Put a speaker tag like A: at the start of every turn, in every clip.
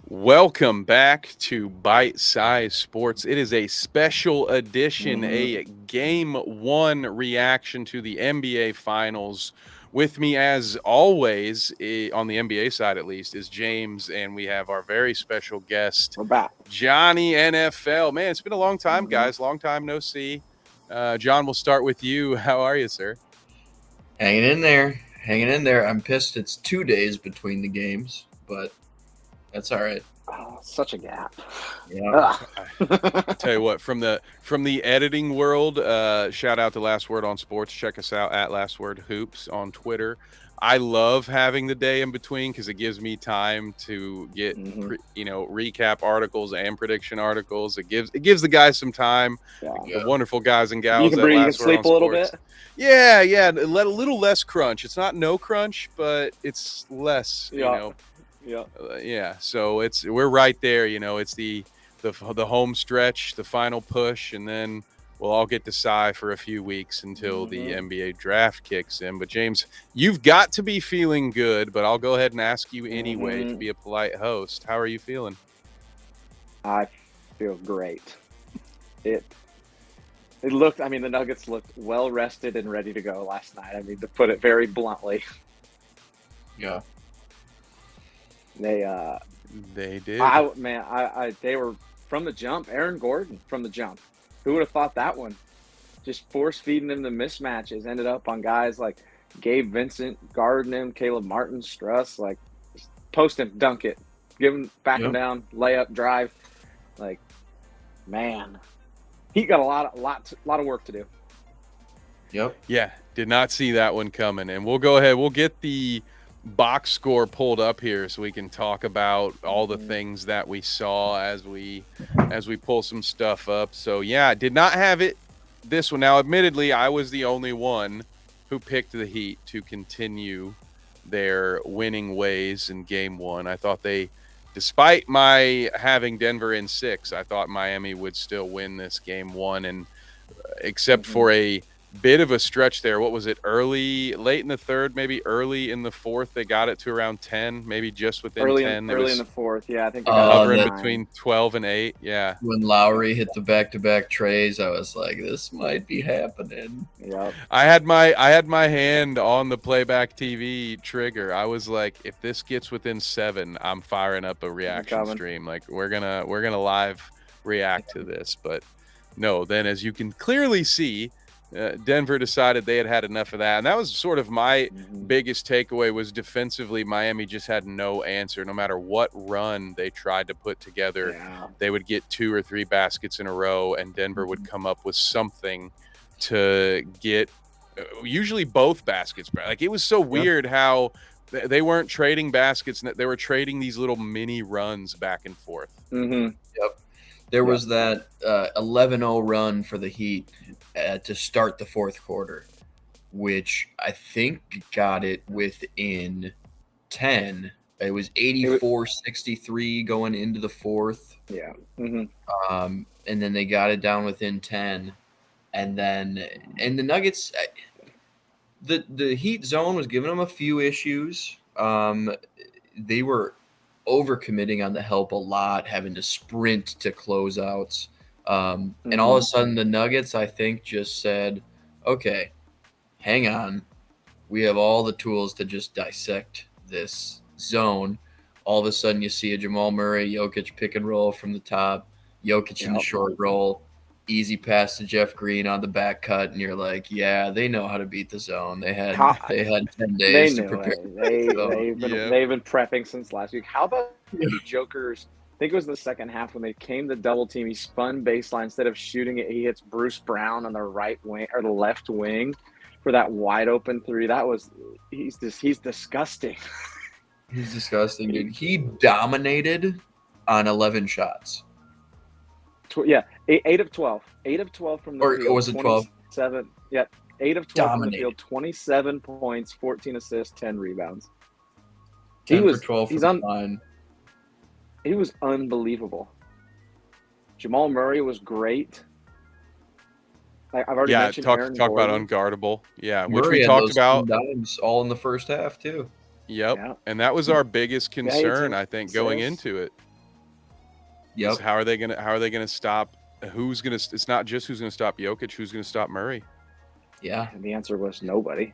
A: Welcome back to Bite Size Sports. It is a special edition, a game one reaction to the NBA Finals. With me, as always, on the NBA side at least, is James, and we have our very special guest,
B: We're back.
A: Johnny NFL. Man, it's been a long time, guys. Long time no see. John, we'll start with you. How are you, sir?
C: Hanging in there. I'm pissed it's 2 days between the games, but that's all right.
B: Oh, such a gap.
C: Yeah.
A: I tell you what, from the editing world, shout out to Last Word on Sports. Check us out at Last Word Hoops on Twitter. I love having the day in between because it gives me time to get recap articles and prediction articles. It gives the guys some time. The wonderful guys and gals.
B: You can sleep a little bit.
A: Yeah. A little less crunch. It's not no crunch, but it's less. Yeah. So we're right there. It's the home stretch, the final push, and then we'll all get to sigh for a few weeks until the NBA draft kicks in. But James, you've got to be feeling good. But I'll go ahead and ask you anyway to be a polite host. How are you feeling?
B: I feel great. It looked. I mean, the Nuggets looked well rested and ready to go last night. I mean, to put it very bluntly.
C: Yeah.
B: They
A: did.
B: They were from the jump. Aaron Gordon from the jump. Who would have thought that one? Just force feeding him the mismatches ended up on guys like Gabe Vincent, guarding him, Caleb Martin, Struss, like post him, dunk it, back him down, layup, drive. Like, man, he got a lot of work to do.
C: Yep.
A: Yeah, did not see that one coming. And we'll go ahead. We'll get the box score pulled up here so we can talk about all the things that we saw as we pull some stuff up. So yeah, I did not have this one. Now, admittedly, I was the only one who picked the Heat to continue their winning ways in game one. I thought despite my having Denver in 6, I thought Miami would still win this game one, and except for a bit of a stretch there. What was it? Late in the third, maybe early in the fourth. They got it to around 10, maybe just within 10.
B: Early in the fourth, yeah. I think they
A: got hovering between 12 and 8. Yeah.
C: When Lowry hit the back-to-back trays, I was like, "This might be happening."
B: Yeah.
A: I had my hand on the playback TV trigger. I was like, if this gets within 7, I'm firing up a reaction stream. Like we're gonna live react to this. But no, then as you can clearly see, Denver decided they had enough of that. And that was sort of my biggest takeaway was defensively, Miami just had no answer. No matter what run they tried to put together, they would get 2 or 3 baskets in a row, and Denver would come up with something to get usually both baskets. Like, it was so weird how they weren't trading baskets. They were trading these little mini runs back and forth.
C: Yep. There was that 11-0 run for the Heat to start the fourth quarter, which I think got it within 10. It was 84-63 going into the fourth.
B: Yeah.
C: And then they got it down within 10. And the Nuggets, the Heat zone was giving them a few issues. They were overcommitting on the help a lot, having to sprint to closeouts. And all of a sudden the Nuggets, I think, just said, okay, hang on. We have all the tools to just dissect this zone. All of a sudden you see a Jamal Murray, Jokic pick and roll from the top, Jokic in the short roll, easy pass to Jeff Green on the back cut, and you're like, yeah, they know how to beat the zone. They had 10 days to prepare.
B: They've been prepping since last week. How about the Jokers? I think it was the second half when they came to double team. He spun baseline. Instead of shooting it, he hits Bruce Brown on the right wing or the left wing for that wide open 3. He's disgusting.
C: He's disgusting, dude. He dominated on 11 shots.
B: 8 of 12. 8 of 12 from the field.
C: Or was it 12?
B: 7. Yeah, 8 of 12 from the field. 27 points, 14 assists, 10 rebounds.
C: 10 for 12 from the line.
B: He was unbelievable. Jamal Murray was great. I've already
A: Yeah,
B: mentioned Aaron
A: talk about
B: Gordon.
A: unguardable. Yeah, which
C: Murray
A: we
C: had
A: talked
C: those
A: about.
C: dimes all in the first half too.
A: Yep.
B: Yeah.
A: And that was our biggest concern, I think, going
B: assists.
A: into it.
C: Yep.
A: How are they gonna stop? It's not just who's gonna stop Jokic, who's gonna stop Murray?
C: Yeah.
B: And the answer was nobody.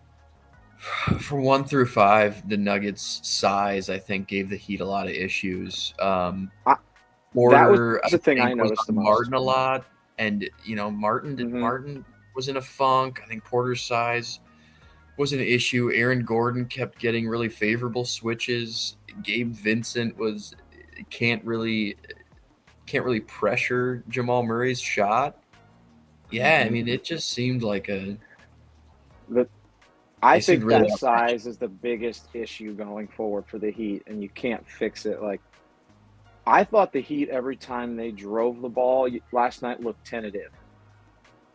C: From 1 through 5, the Nuggets' size, I think, gave the Heat a lot of issues. Porter,
B: that was the thing I
C: was
B: noticed the
C: on
B: most.
C: Martin a lot, and Martin
B: Mhm.
C: was in a funk. I think Porter's size was an issue. Aaron Gordon kept getting really favorable switches. Gabe Vincent can't really pressure Jamal Murray's shot. Yeah, I mean, it just seemed like
B: I
C: They seemed
B: think
C: really
B: that
C: outmatched.
B: size is the biggest issue going forward for the Heat, and you can't fix it. Like, I thought the Heat, every time they drove the ball last night, looked tentative.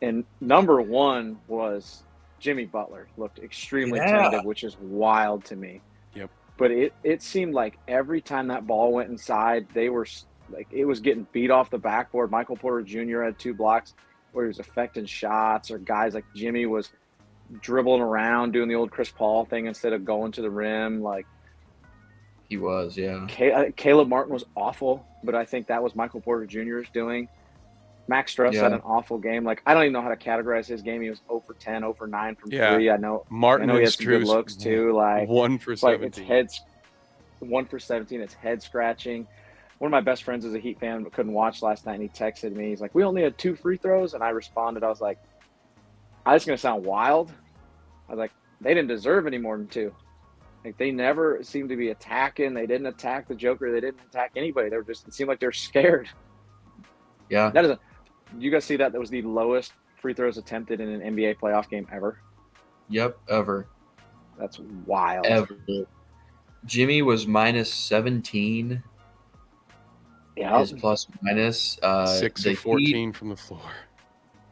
B: And number one was Jimmy Butler looked extremely tentative, which is wild to me.
A: Yep.
B: But it seemed like every time that ball went inside, they were like, it was getting beat off the backboard. Michael Porter Jr. had 2 blocks where he was affecting shots, or guys like Jimmy was dribbling around doing the old Chris Paul thing instead of going to the rim. Like,
C: He was, yeah.
B: Caleb Martin was awful, but I think that was Michael Porter Jr.'s doing. Max Struss had an awful game. Like, I don't even know how to categorize his game. He was 0 for 10, 0 for 9 from 3. I know
A: Martin
B: he
A: and
B: had some good looks too. Like,
A: 1 for 17.
B: It's 1 for 17. It's head scratching. One of my best friends is a Heat fan but couldn't watch last night, and he texted me. He's like, "We only had 2 free throws," and I responded. I was like, "It's gonna sound wild." I was like, "They didn't deserve any more than 2. Like, they never seemed to be attacking. They didn't attack the Joker. They didn't attack anybody. It seemed like they were scared."
C: Yeah.
B: You guys see that? That was the lowest free throws attempted in an NBA playoff game ever.
C: Yep, ever.
B: That's wild.
C: Ever. Jimmy was minus 17.
B: Yeah.
C: His plus minus.
A: 6 of 14 from the floor.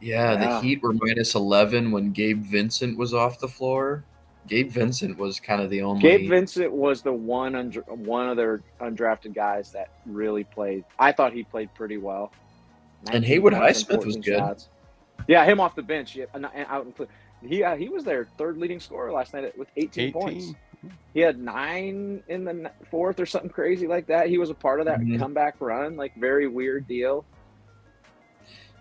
C: Yeah, the Heat were minus 11 when Gabe Vincent was off the floor. Gabe Vincent was kind of the only.
B: Gabe Vincent was the one of their undrafted guys that really played. I thought he played pretty well.
C: And Haywood Highsmith was good.
B: Shots. Yeah, him off the bench. Yeah, out in he was their 3rd leading scorer last night with 18 points. He had 9 in the 4th or something crazy like that. He was a part of that comeback run. Like, very weird deal.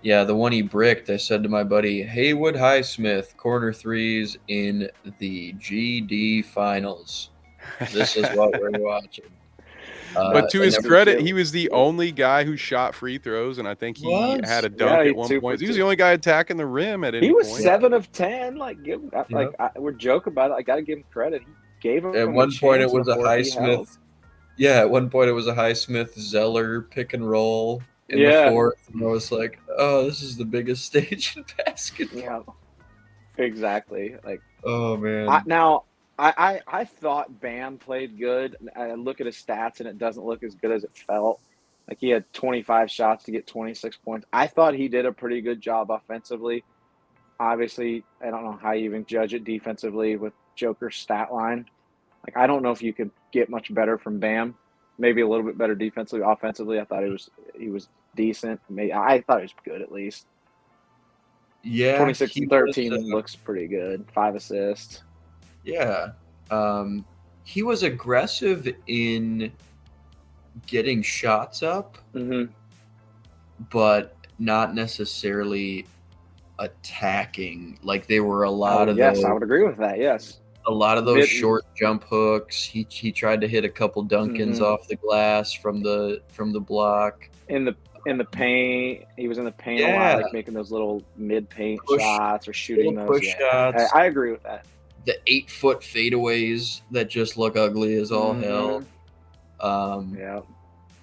C: Yeah, the one he bricked, I said to my buddy, Haywood Highsmith, corner threes in the GD Finals. This is what we're watching.
A: But to his credit, he was the only guy who shot free throws, and I think he had a dunk at one point. He was the only guy attacking the rim at any point.
B: He was 7 of 10. Like, we're joking about it. I got to give him credit. He gave him
C: at one point it was a Highsmith. Yeah, at one point it was a Highsmith Zeller pick and roll in the 4th, and I was like, "Oh, this is the biggest stage in basketball."
B: Yeah, exactly. Like,
C: oh man.
B: I thought Bam played good. I look at his stats, and it doesn't look as good as it felt. Like, he had 25 shots to get 26 points. I thought he did a pretty good job offensively. Obviously, I don't know how you even judge it defensively with Joker's stat line. Like, I don't know if you could get much better from Bam. Maybe a little bit better defensively. Offensively, I thought he was decent. I thought he was good at least.
C: Yeah,
B: 26 and 13 looks pretty good. 5 assists.
C: Yeah. He was aggressive in getting shots up, but not necessarily attacking. Like, there were a lot of
B: those.
C: Yes,
B: I would agree with that. Yes.
C: A lot of those short jump hooks. He tried to hit a couple Dunkins off the glass from the block.
B: In the paint, he was in the paint a lot, like making those little mid-paint shots or shooting those shots. I agree with that.
C: The 8-foot fadeaways that just look ugly as all hell.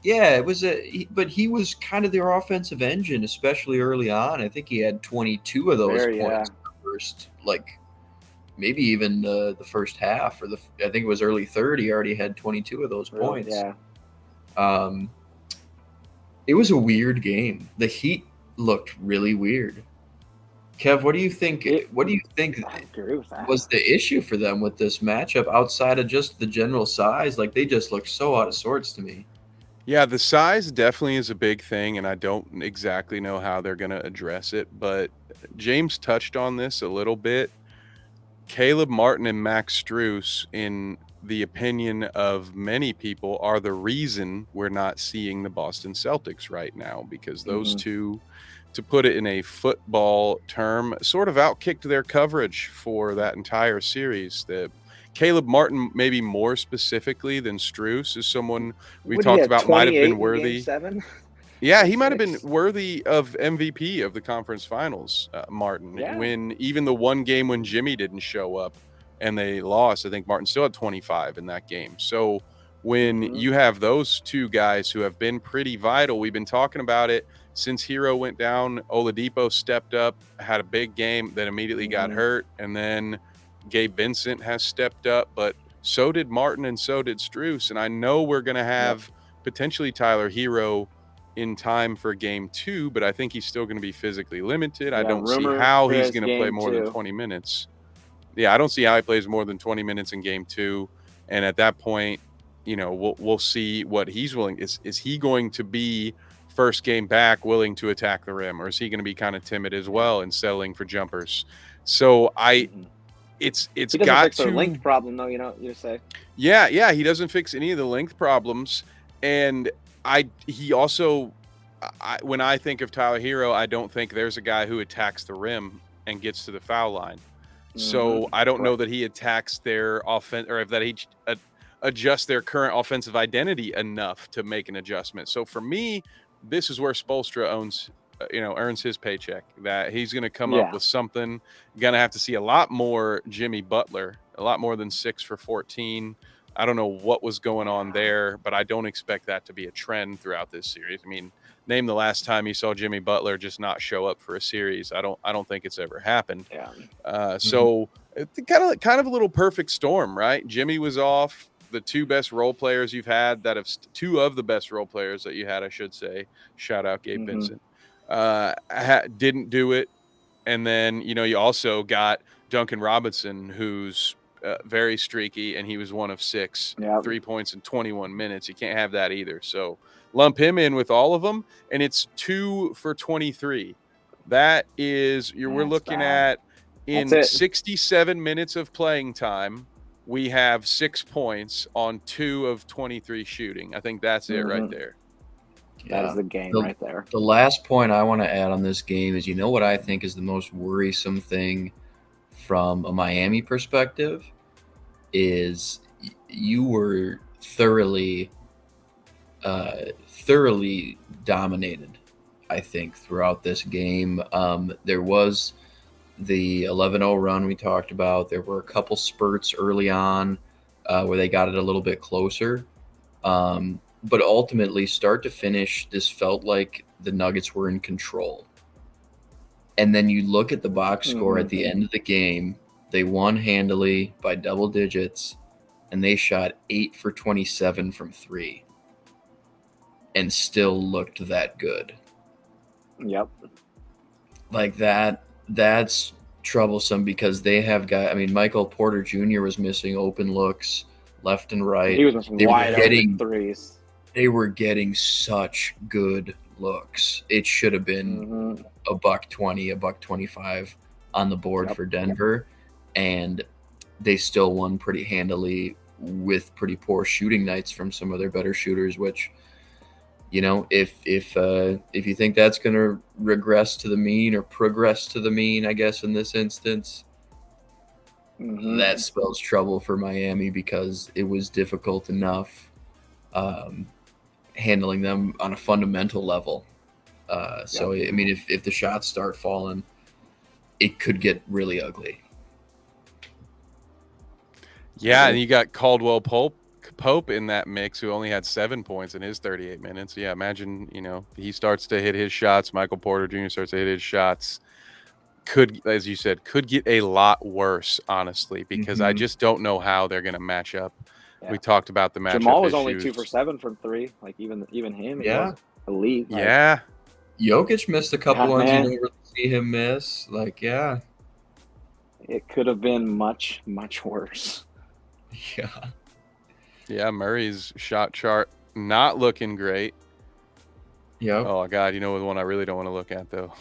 C: Yeah, it was but he was kind of their offensive engine, especially early on. I think he had 22 of those points in the first, like, maybe even the first half, or I think it was early third. He already had 22 of those points.
B: Yeah.
C: It was a weird game. The Heat looked really weird. Kev, what do you think?
B: I agree with that.
C: Was the issue for them with this matchup outside of just the general size? Like, they just looked so out of sorts to me.
A: Yeah, the size definitely is a big thing, and I don't exactly know how they're going to address it. But James touched on this a little bit. Caleb Martin and Max Strus, in the opinion of many people, are the reason we're not seeing the Boston Celtics right now, because those two, to put it in a football term, sort of outkicked their coverage for that entire series. The Caleb Martin, maybe more specifically than Strus, is someone we've talked about might have been worthy. Yeah, he might have been worthy of MVP of the conference finals, Martin. Yeah. When even the one game when Jimmy didn't show up and they lost, I think Martin still had 25 in that game. So when you have those two guys who have been pretty vital, we've been talking about it since Hero went down. Oladipo stepped up, had a big game, then immediately got hurt, and then Gabe Vincent has stepped up, but so did Martin and so did Strus. And I know we're going to have potentially Tyler Hero in time for game 2, but I think he's still going to be physically limited. I don't see how he's going to play more than 20 minutes. Yeah, I don't see how he plays more than 20 minutes in game 2. And at that point, we'll see what he's willing. Is he going to be first game back willing to attack the rim, or is he going to be kind of timid as well and settling for jumpers? So it's
B: he doesn't
A: got
B: fix
A: to
B: their length problem though, you say.
A: Yeah, he doesn't fix any of the length problems. And he also, when I think of Tyler Hero, I don't think there's a guy who attacks the rim and gets to the foul line. So I don't know that he attacks their offense, or if that he adjusts their current offensive identity enough to make an adjustment. So for me, this is where Spoelstra earns his paycheck, that he's going to come up with something. Going to have to see a lot more Jimmy Butler, a lot more than 6 for 14. I don't know what was going on there, but I don't expect that to be a trend throughout this series. I mean, name the last time you saw Jimmy Butler just not show up for a series. I don't think it's ever happened. Yeah. So kind of a little perfect storm, right? Jimmy was off. The two best role players you've had, two of the best role players that you had, I should say. Shout out Gabe Vincent. Didn't do it. And then, you also got Duncan Robinson, who's very streaky, and he was 1 of 6, 3 points in 21 minutes. You can't have that either. So lump him in with all of them, and it's 2 for 23. That is, we're looking at in 67 minutes of playing time, we have 6 points on 2 of 23 shooting. I think that's it right there.
B: That is the game right there.
C: The last point I want to add on this game is, what I think is the most worrisome thing from a Miami perspective is you were thoroughly dominated, I think, throughout this game. There was the 11-0 run we talked about. There were a couple spurts early on where they got it a little bit closer. But ultimately, start to finish, this felt like the Nuggets were in control. And then you look at the box score at the end of the game, they won handily by double digits, and they shot 8 for 27 from 3 and still looked that good.
B: Yep.
C: Like that's troublesome, because they have Michael Porter Jr. was missing open looks left and right.
B: He was missing wide open threes.
C: They were getting such good looks. It should have been a $120, a $125 on the board for Denver, and they still won pretty handily with pretty poor shooting nights from some of their better shooters. Which, if you think that's going to regress to the mean or progress to the mean, I guess in this instance, that spells trouble for Miami, because it was difficult enough handling them on a fundamental level. So, I mean, if the shots start falling, it could get really ugly.
A: Yeah, and you got Caldwell Pope in that mix, who only had 7 points in his 38 minutes. Yeah, imagine, he starts to hit his shots. Michael Porter Jr. starts to hit his shots. Could, as you said, could get a lot worse, honestly, because I just don't know how they're going to match up. Yeah. We talked about the matchup
B: Jamal was
A: issues.
B: only 2 for 7 from 3. Like even him, was elite. Like,
A: yeah.
C: Jokic missed a couple ones you never see him miss. Like, yeah.
B: It could have been much, much worse.
C: Yeah.
A: Yeah, Murray's shot chart not looking great.
C: Yeah.
A: Oh God, you know the one I really don't want to look at though.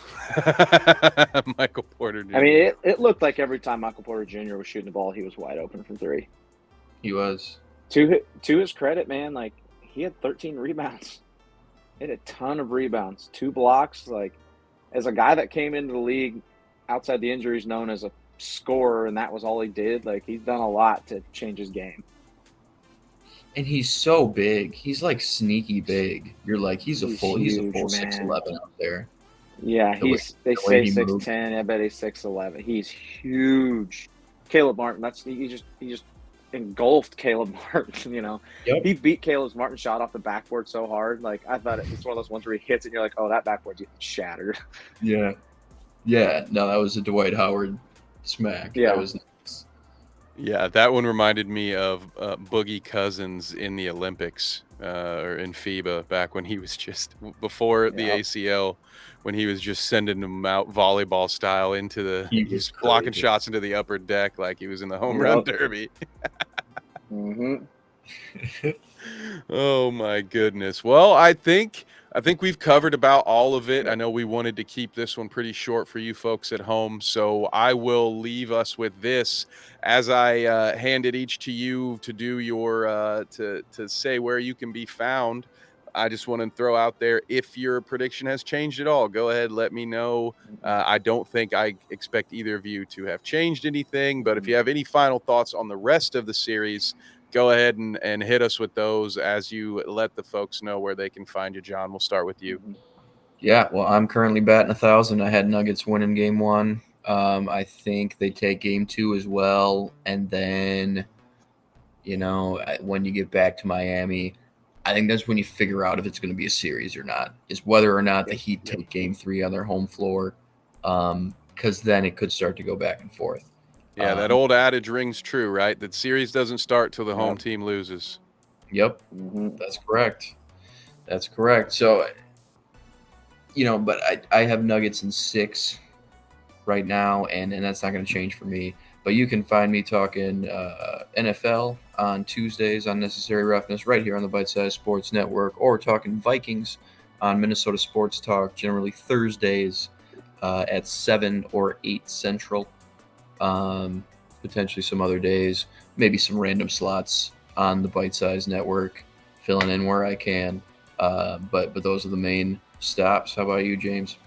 A: Michael Porter Jr.
B: I mean, it looked like every time Michael Porter Jr. was shooting the ball, he was wide open from three.
C: He was.
B: To his credit, man, like he had 13 rebounds. He had a ton of rebounds, 2 blocks. Like, as a guy that came into the league outside the injuries, known as a scorer, and that was all he did. Like, he's done a lot to change his game.
C: And he's so big. He's like sneaky big. You're like, he's a full
B: huge,
C: 6'11" out there.
B: Yeah, they say 6'10". I bet he's 6'11". He's huge. Caleb Martin, he just engulfed Caleb Martin, you know.
C: Yep.
B: He beat Caleb Martin's shot off the backboard so hard. Like, I thought it's one of those ones where he hits it and you're like, oh, that backboard's shattered.
C: Yeah. Yeah. No, that was a Dwight Howard smack.
B: Yeah.
C: That was nice.
A: Yeah, that one reminded me of Boogie Cousins in the Olympics or in FIBA back when he was just before the ACL, when he was just sending them out volleyball style into the he's blocking shots into the upper deck like he was in the home run derby.
B: Mm-hmm.
A: Oh my goodness. Well, I think we've covered about all of it. I know we wanted to keep this one pretty short for you folks at home, so I will leave us with this as I hand it each to you to do your to say where you can be found. I just want to throw out there, if your prediction has changed at all, go ahead, let me know. I don't think I expect either of you to have changed anything, but if you have any final thoughts on the rest of the series, go ahead and hit us with those as you let the folks know where they can find you. John, we'll start with you.
C: Yeah, well, I'm currently batting 1,000. I had Nuggets winning game 1. I think they take game 2 as well. And then, you know, when you get back to Miami, I think that's when you figure out if it's going to be a series or not, is whether or not the Heat take game 3 on their home floor, because then it could start to go back and forth.
A: Yeah, that old adage rings true, right? That series doesn't start till the home team loses.
C: Yep, that's correct. That's correct. So, you know, but I have Nuggets in 6 right now, and that's not going to change for me. But you can find me talking NFL on Tuesdays on Necessary Roughness right here on the Bite Size Sports Network, or talking Vikings on Minnesota Sports Talk, generally Thursdays at 7 or 8 Central. Potentially some other days, maybe some random slots on the Bite Size Network, filling in where I can. But those are the main stops. How about you, James?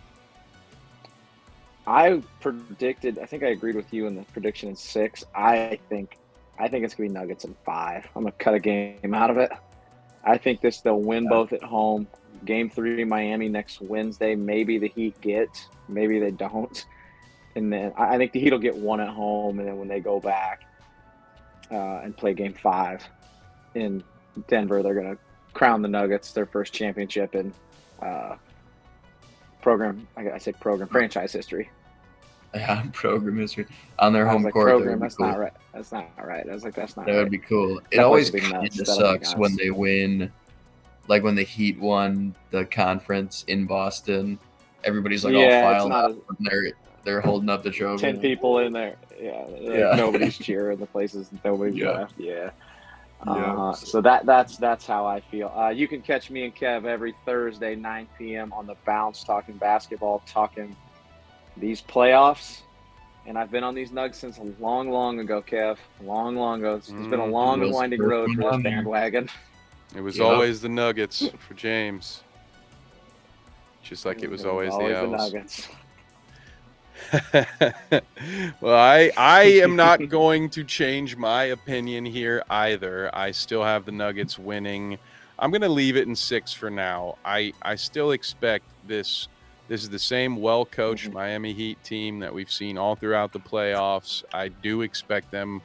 B: I predicted. I think I agreed with you in the prediction in 6. I think it's gonna be Nuggets in 5. I'm gonna cut a game out of it. I think they'll win both at home. Game 3, Miami next Wednesday. Maybe the Heat get. Maybe they don't. And then I think the Heat will get 1 at home, and then when they go back and play Game 5 in Denver, they're gonna crown the Nuggets their first championship in franchise history.
C: Yeah, program history on their home court.
B: Program, that's cool. Not right. That's not right. I was like, that's not.
C: That
B: right.
C: would be cool. It always kind of sucks when they win, like when the Heat won the conference in Boston. Everybody's like all filed up, and they're holding up the trophy.
B: 10 people in there. Yeah. Nobody's cheering. The places nobody's left. Yeah. So that's how I feel. You can catch me and Kev every Thursday 9 p.m. on the Bounce, talking basketball, talking these playoffs. And I've been on these Nugs since long ago, Kev. Long ago. It's been a long and winding road for this bandwagon.
A: It was always the Nuggets for James, just like it was always the Owls.
B: The Nuggets.
A: Well, I am not going to change my opinion here either. I still have the Nuggets winning. I'm going to leave it in 6 for now. I still expect this. This is the same well-coached Miami Heat team that we've seen all throughout the playoffs. I do expect them.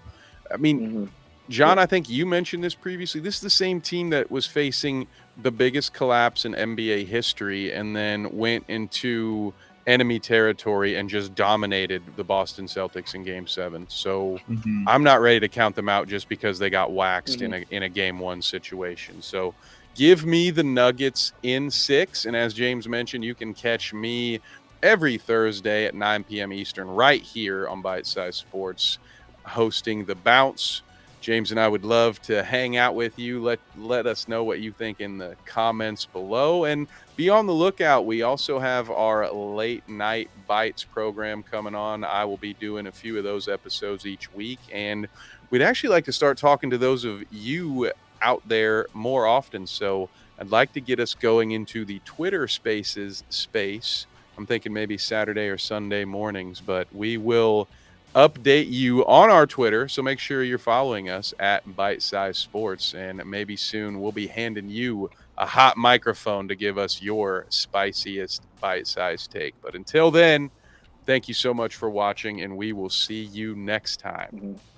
A: I mean, John, I think you mentioned this previously. This is the same team that was facing the biggest collapse in NBA history and then went into enemy territory and just dominated the Boston Celtics in Game 7. So I'm not ready to count them out just because they got waxed in a Game 1 situation. So give me the Nuggets in 6. And as James mentioned, you can catch me every Thursday at 9 p.m. Eastern right here on Bite Size Sports, hosting The Bounce, James and I would love to hang out with you. Let us know what you think in the comments below, and be on the lookout. We also have our late night bites program coming on. I will be doing a few of those episodes each week, and we'd actually like to start talking to those of you out there more often. So I'd like to get us going into the Twitter Spaces space. I'm thinking maybe Saturday or Sunday mornings, but we will update you on our Twitter. So make sure you're following us at Bite Size Sports, and maybe soon we'll be handing you a hot microphone to give us your spiciest bite size take. But until then, thank you so much for watching, and we will see you next time.
B: Mm-hmm.